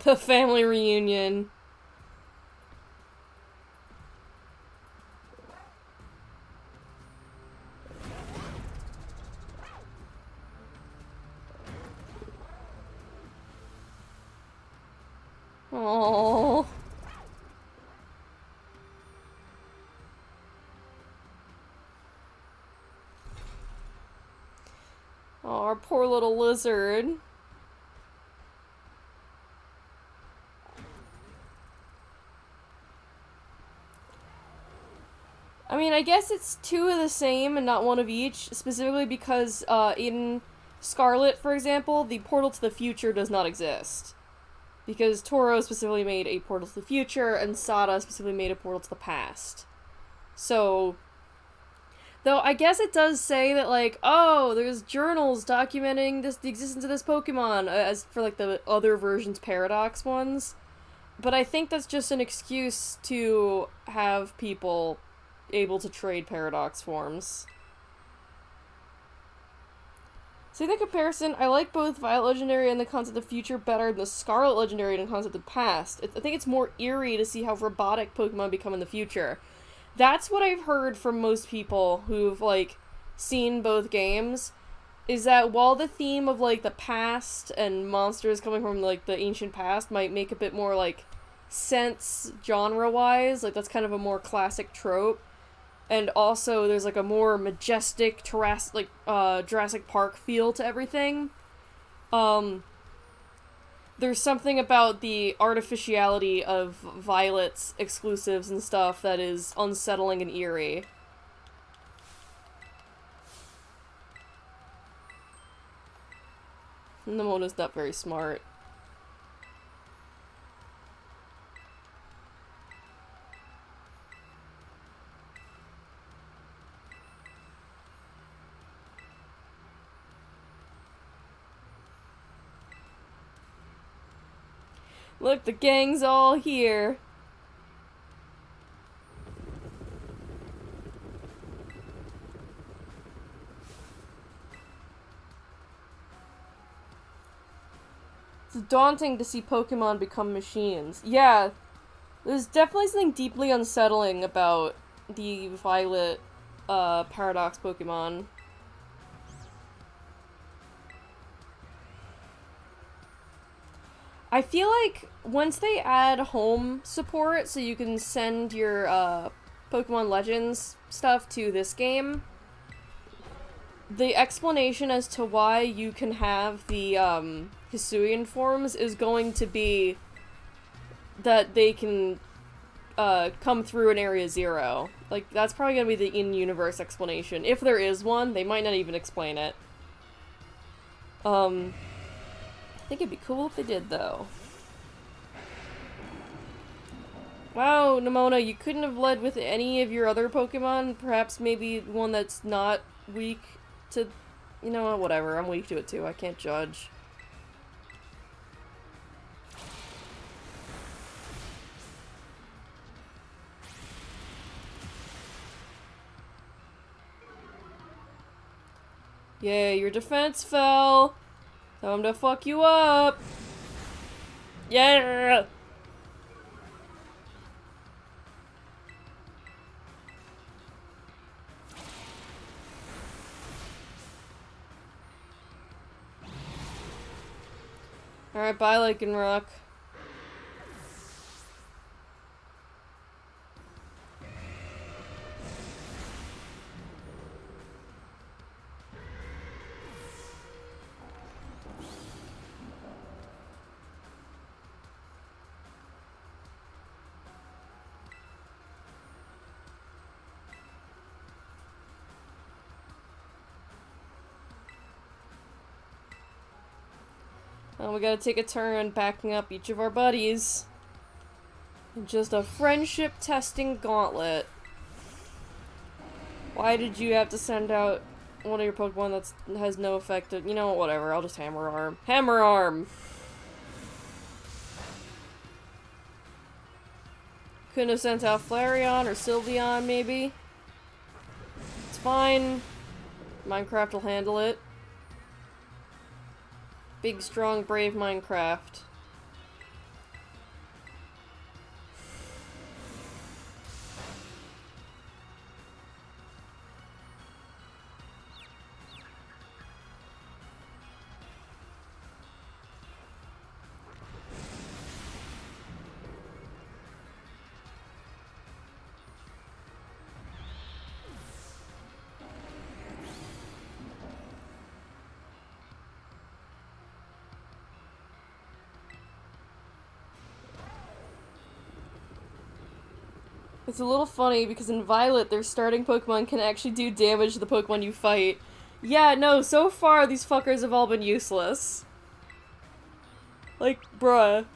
The family reunion. Oh. Oh, our poor little lizard. I mean, I guess it's two of the same and not one of each, specifically because, in Scarlet, for example, the portal to the future does not exist. Because Toro specifically made a portal to the future, and Sada specifically made a portal to the past. So... Though, I guess it does say that, like, oh, there's journals documenting the existence of this Pokemon, as for, like, the other versions Paradox ones. But I think that's just an excuse to have people able to trade Paradox forms. See the comparison? I like both Violet Legendary and the concept of future better than the Scarlet Legendary and the concept of past. I think it's more eerie to see how robotic Pokemon become in the future. That's what I've heard from most people who've, like, seen both games, is that while the theme of, like, the past and monsters coming from, like, the ancient past might make a bit more, like, sense genre-wise, like, that's kind of a more classic trope, and also there's, like, a more majestic Jurassic Park feel to everything, there's something about the artificiality of Violet's exclusives and stuff that is unsettling and eerie. Nemona's not very smart. Look, the gang's all here. It's daunting to see Pokemon become machines. Yeah, there's definitely something deeply unsettling about the Violet, Paradox Pokemon. I feel like once they add home support so you can send your Pokemon Legends stuff to this game, the explanation as to why you can have the Hisuian forms is going to be that they can come through in Area 0. Like, that's probably going to be the in-universe explanation. If there is one, they might not even explain it. I think it'd be cool if they did, though. Wow, Nemona, you couldn't have led with any of your other Pokemon? Perhaps maybe one that's not weak to... You know what, whatever. I'm weak to it, too. I can't judge. Yay, your defense fell! Tell him to fuck you up! Yeah! Alright, bye, Lycanroc. Well, we gotta take a turn backing up each of our buddies. Just a friendship testing gauntlet. Why did you have to send out one of your Pokemon that has no effect? You know, whatever, I'll just Hammer Arm. Hammer Arm! Couldn't have sent out Flareon or Sylveon, maybe? It's fine. Minecraft will handle it. Big, strong, brave Minecraft. It's a little funny because in Violet, their starting Pokemon can actually do damage to the Pokemon you fight. Yeah, no, so far these fuckers have all been useless. Like, bruh.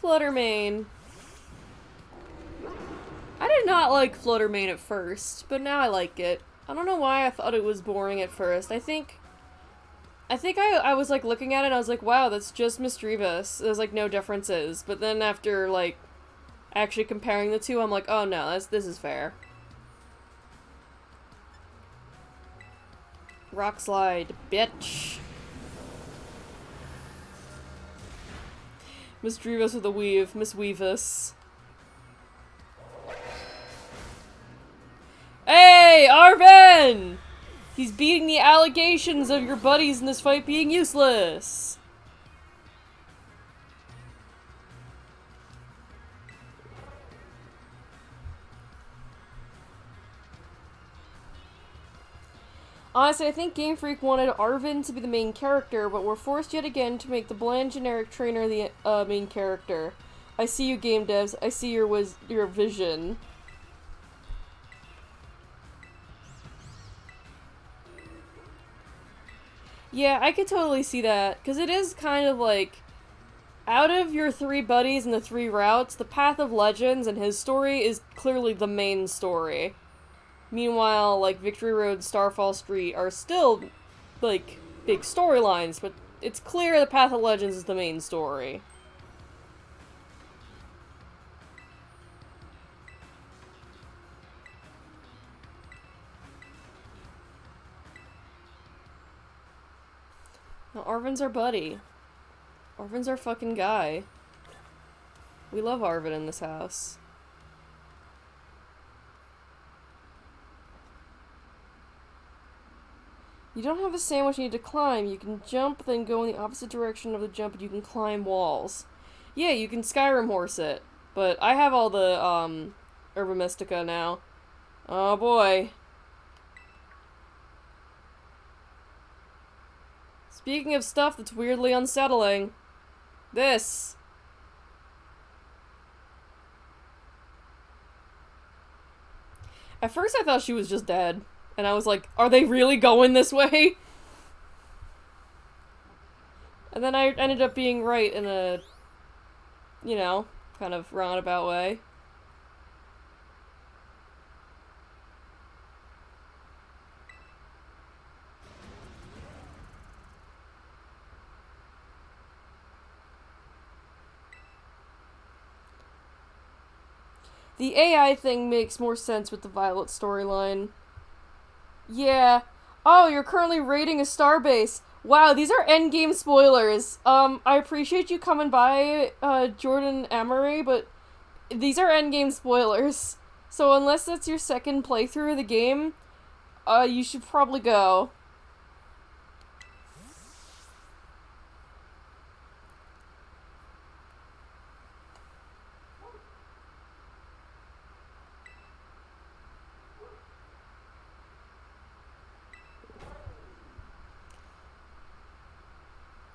Fluttermane. I did not like Fluttermane at first, but now I like it. I don't know why I thought it was boring at first. I think I was like looking at it and I was like, wow, that's just Misdreavus. There's like no differences. But then after like actually comparing the two, I'm like, oh no, this is fair. Rock Slide, bitch. Misdreavus with a weave, Misweavus. Hey, Arven! He's beating the allegations of your buddies in this fight being useless. Honestly, I think Game Freak wanted Arvin to be the main character, but we're forced yet again to make the bland generic trainer the main character. I see you, game devs. I see your vision. Yeah, I could totally see that, because it is kind of like, out of your three buddies and the three routes, the Path of Legends and his story is clearly the main story. Meanwhile, like, Victory Road, Starfall Street are still, like, big storylines, but it's clear the Path of Legends is the main story. Now, Arvin's our buddy. Arvin's our fucking guy. We love Arvin in this house. You don't have a sandwich you need to climb. You can jump, then go in the opposite direction of the jump, and you can climb walls. Yeah, you can Skyrim horse it. But I have all the, Herba Mystica now. Oh boy. Speaking of stuff that's weirdly unsettling. This. At first I thought she was just dead. And I was like, are they really going this way? And then I ended up being right in a, you know, kind of roundabout way. The AI thing makes more sense with the Violet storyline. Yeah. Oh, you're currently raiding a starbase. Wow, these are endgame spoilers. I appreciate you coming by, Jordan Emery, but these are endgame spoilers. So unless that's your second playthrough of the game, you should probably go.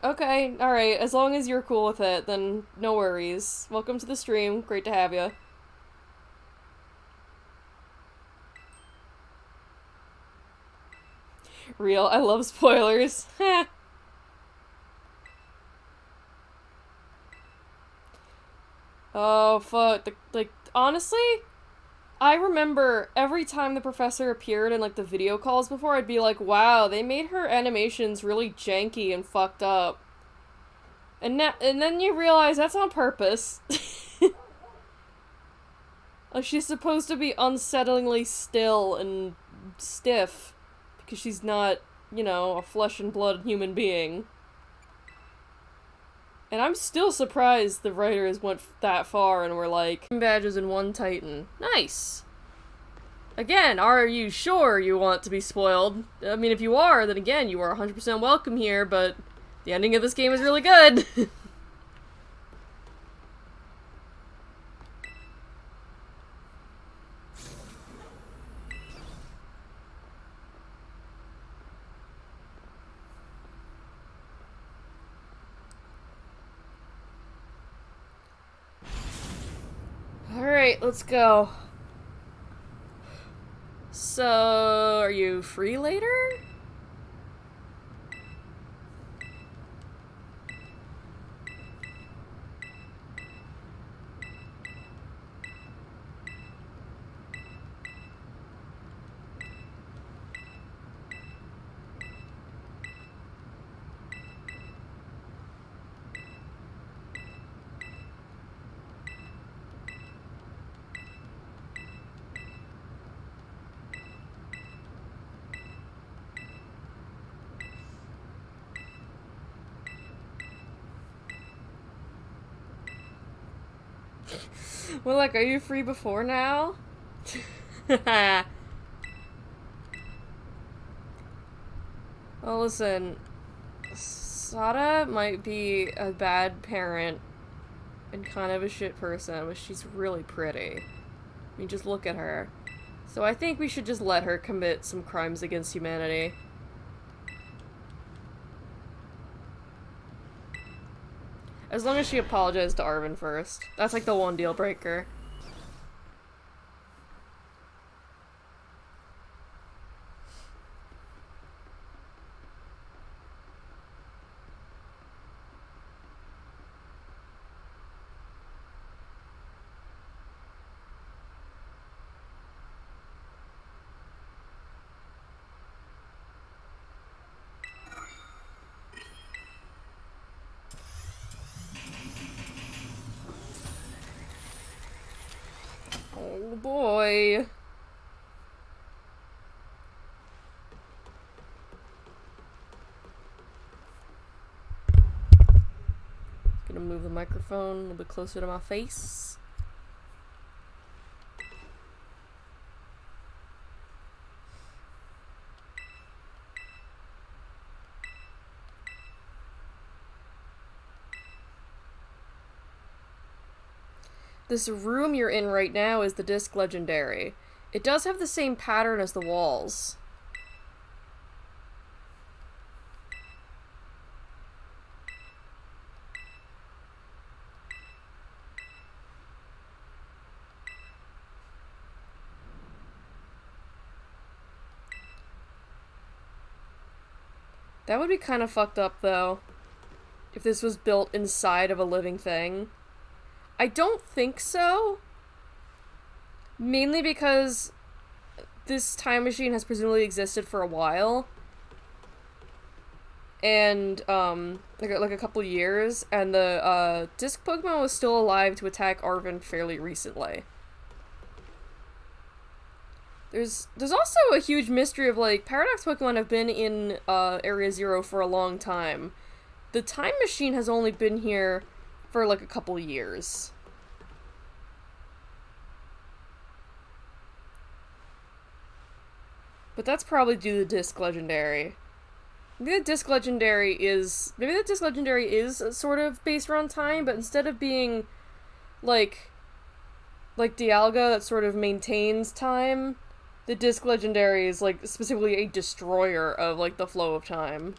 Okay, alright, as long as you're cool with it, then no worries. Welcome to the stream, great to have you. Real, I love spoilers. Oh, fuck. Like, honestly, I remember every time the professor appeared in, like, the video calls before, I'd be like, wow, they made her animations really janky and fucked up. And then you realize that's on purpose. Like, she's supposed to be unsettlingly still and stiff, because she's not, you know, a flesh and blood human being. And I'm still surprised the writers went that far and were like, badges and one Titan. Nice! Again, are you sure you want to be spoiled? I mean, if you are, then again, you are 100% welcome here, but the ending of this game is really good! Alright, let's go. So, are you free later? Well, like, are you free before now? Well, listen, Sada might be a bad parent and kind of a shit person, but she's really pretty. I mean, just look at her. So I think we should just let her commit some crimes against humanity. As long as she apologized to Arvin first. That's like the one deal breaker. Oh boy. Gonna move the microphone a little bit closer to my face. This room you're in right now is the Disc Legendary. It does have the same pattern as the walls. That would be kind of fucked up, though, if this was built inside of a living thing. I don't think so. Mainly because this time machine has presumably existed for a while. And, like a couple years, and the, Disc Pokemon was still alive to attack Arvin fairly recently. There's also a huge mystery of, like, Paradox Pokemon have been in, Area Zero for a long time. The time machine has only been here for, like, a couple years. But that's probably due to the Disc Legendary. Maybe the Disc Legendary is sort of based around time, but instead of being, like Dialga that sort of maintains time, the Disc Legendary is, like, specifically a destroyer of, like, the flow of time.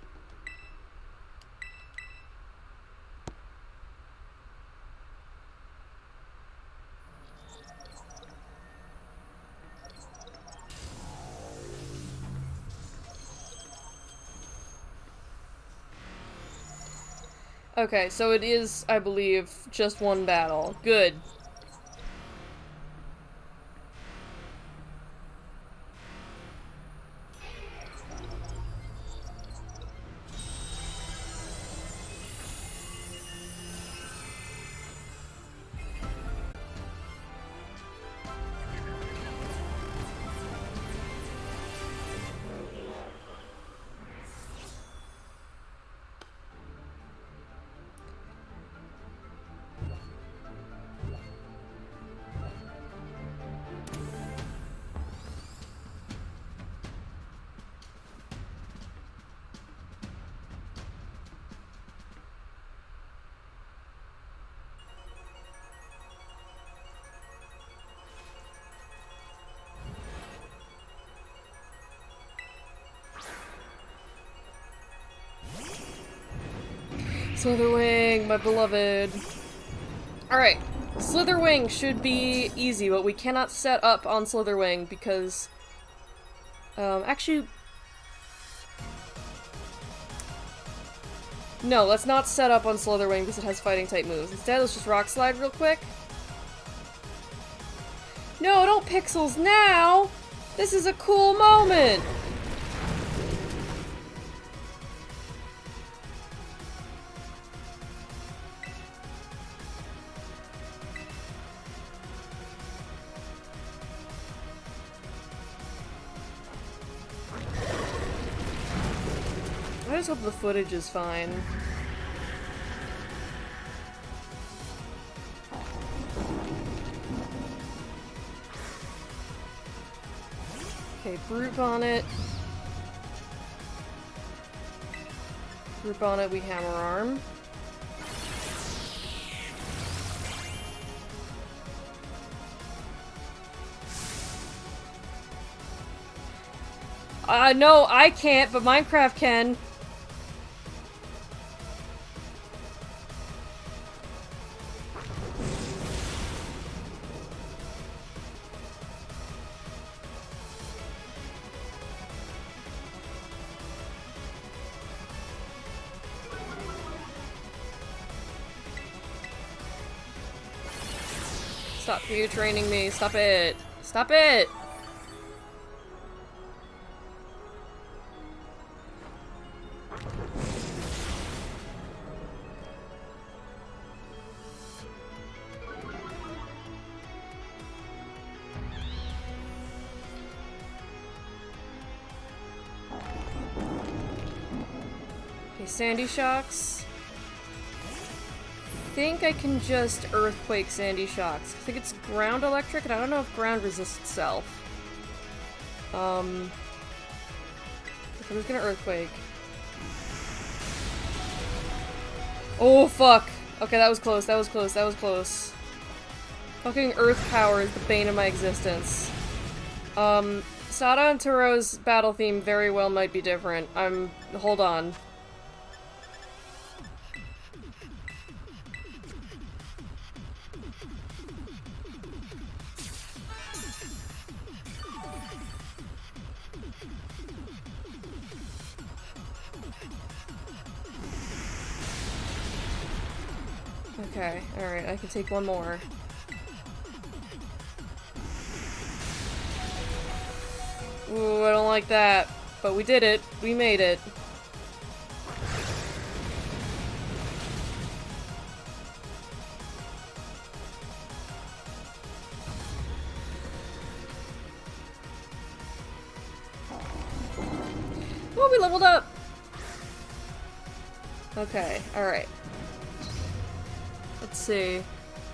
Okay, so it is, I believe, just one battle. Good. Slitherwing, my beloved. Alright, Slitherwing should be easy, but we cannot set up on Slitherwing because... actually... No, let's not set up on Slitherwing because it has fighting-type moves. Instead, let's just Rock Slide real quick. No, don't Pixels now! This is a cool moment! I just hope the footage is fine. Okay, Brute Bonnet. Brute Bonnet, we Hammer Arm. No, I can't, but Minecraft can. Stop you training me. Stop it. Stop it! Okay, Sandy Shocks. I think I can just Earthquake Sandy Shocks. I think it's ground electric, and I don't know if ground resists itself. I'm just gonna Earthquake. Oh, fuck! Okay, that was close, that was close, that was close. Fucking Earth Power is the bane of my existence. Sada and Turo's battle theme very well might be different. Hold on. Okay, alright, I can take one more. Ooh, I don't like that. But we did it. We made it. Oh, we leveled up! Okay, alright. Let's see.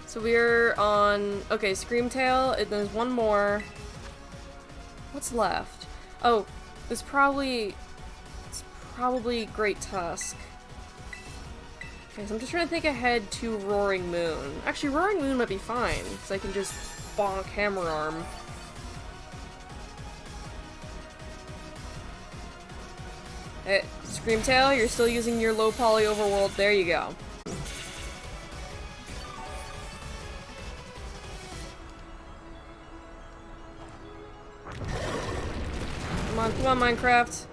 So we're on... Okay, Screamtail, and there's one more. What's left? Oh, it's probably Great Tusk. Okay, so I'm just trying to think ahead to Roaring Moon. Actually, Roaring Moon might be fine, because I can just bonk Hammer Arm. Hey, Screamtail, you're still using your low poly overworld. There you go. Come on, Minecraft.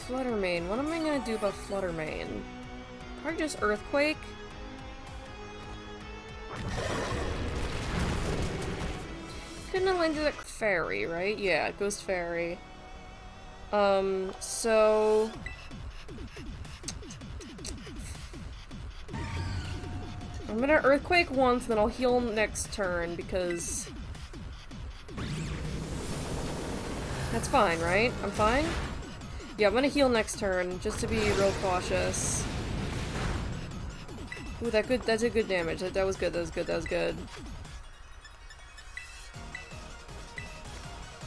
Fluttermane. What am I gonna do about Fluttermane? Probably just Earthquake. Couldn't have landed at Fairy, right? Yeah, Ghost Fairy. So... I'm gonna Earthquake once, then I'll heal next turn, because... That's fine, right? I'm fine? Yeah, I'm gonna heal next turn, just to be real cautious. Ooh, that's a good damage. That was good, that was good, that was good.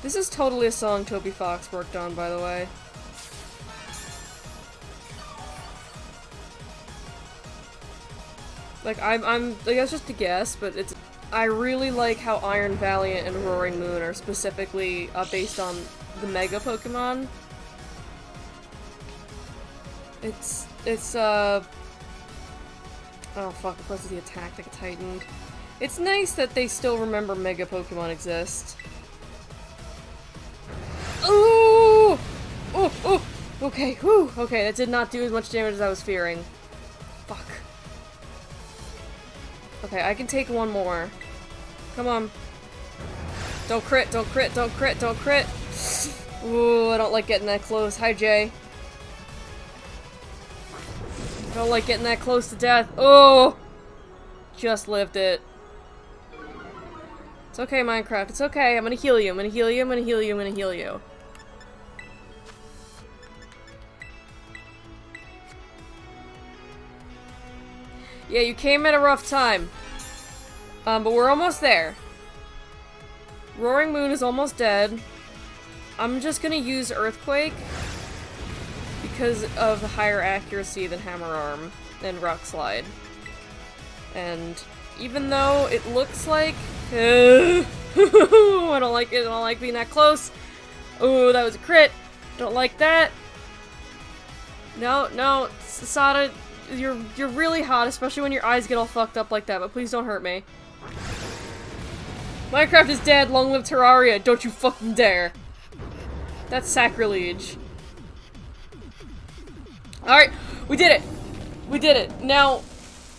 This is totally a song Toby Fox worked on, by the way. Like, like, that's just a guess, but it's... I really like how Iron Valiant and Roaring Moon are specifically based on the Mega Pokemon. Oh fuck, of course it's the attack like a Titan. It's nice that they still remember Mega Pokemon exist. Ooh! Oh, oh! Okay, whew! Okay, that did not do as much damage as I was fearing. Fuck. Okay, I can take one more. Come on. Don't crit, don't crit, don't crit, don't crit! Ooh, I don't like getting that close. Hi, Jay. I don't like getting that close to death. Oh! Just lived it. It's okay, Minecraft. It's okay. I'm gonna heal you. I'm gonna heal you. I'm gonna heal you. I'm gonna heal you. Yeah, you came at a rough time. But we're almost there. Roaring Moon is almost dead. I'm just gonna use Earthquake because of the higher accuracy than Hammer Arm and Rock Slide. And even though it looks like... I don't like it, I don't like being that close. Oh, that was a crit. Don't like that. No, no, Sada, you're really hot, especially when your eyes get all fucked up like that, but please don't hurt me. Minecraft is dead, long live Terraria, don't you fucking dare. That's sacrilege. Alright, we did it! We did it. Now,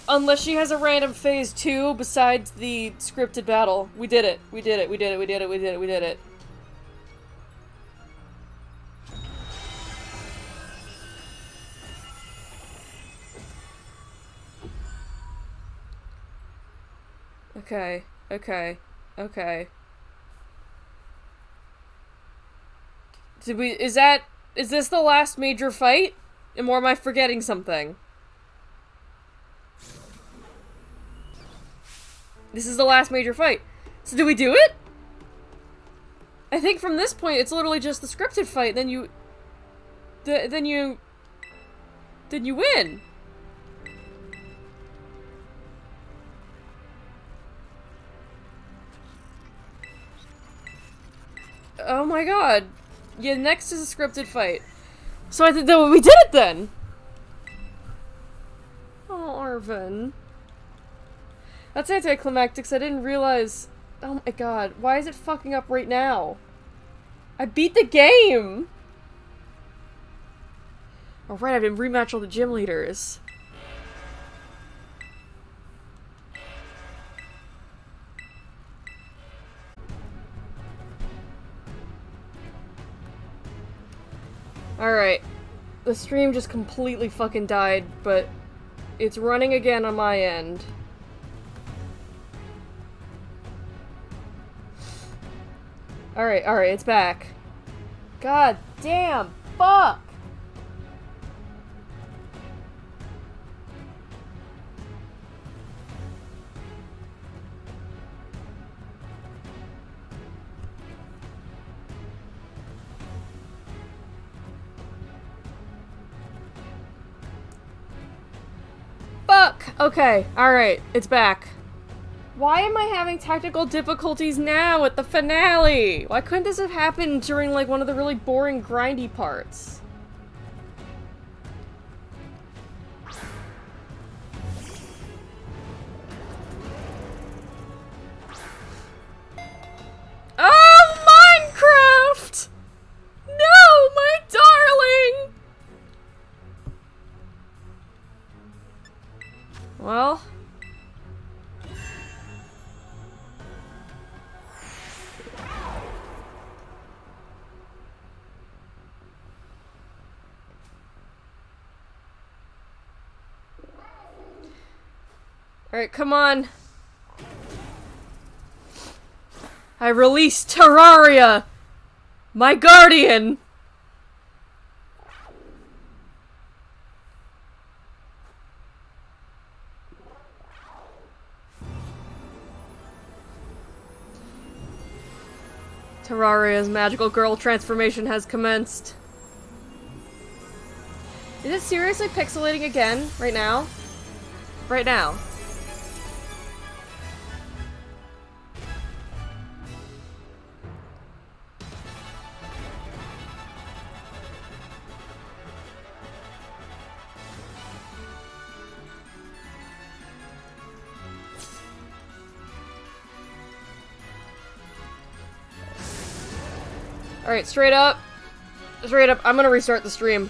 unless she has a random phase 2 besides the scripted battle, we did it. We did it, we did it, we did it, we did it, we did it. Okay, okay, okay. Did we- is this the last major fight? Or am I forgetting something? This is the last major fight. So did we do it? I think from this point it's literally just the scripted fight, then you win. Oh my god. Yeah, next is a scripted fight. So I think that we did it then! Oh, Arvin. That's anticlimactic, 'cause I didn't realize... Oh my god, why is it fucking up right now? I beat the game! Alright, I didn't rematch all the gym leaders. Alright. The stream just completely fucking died, but it's running again on my end. Alright, alright, it's back. God damn, fuck! Fuck! Okay, alright, it's back. Why am I having technical difficulties now at the finale? Why couldn't this have happened during, like, one of the really boring, grindy parts? Oh, Minecraft! No, my darling! Well... Alright, come on. I released Terraria! My guardian! Terraria's magical girl transformation has commenced. Is it seriously pixelating again? Right now? Right now. Alright, straight up. Straight up, I'm gonna restart the stream.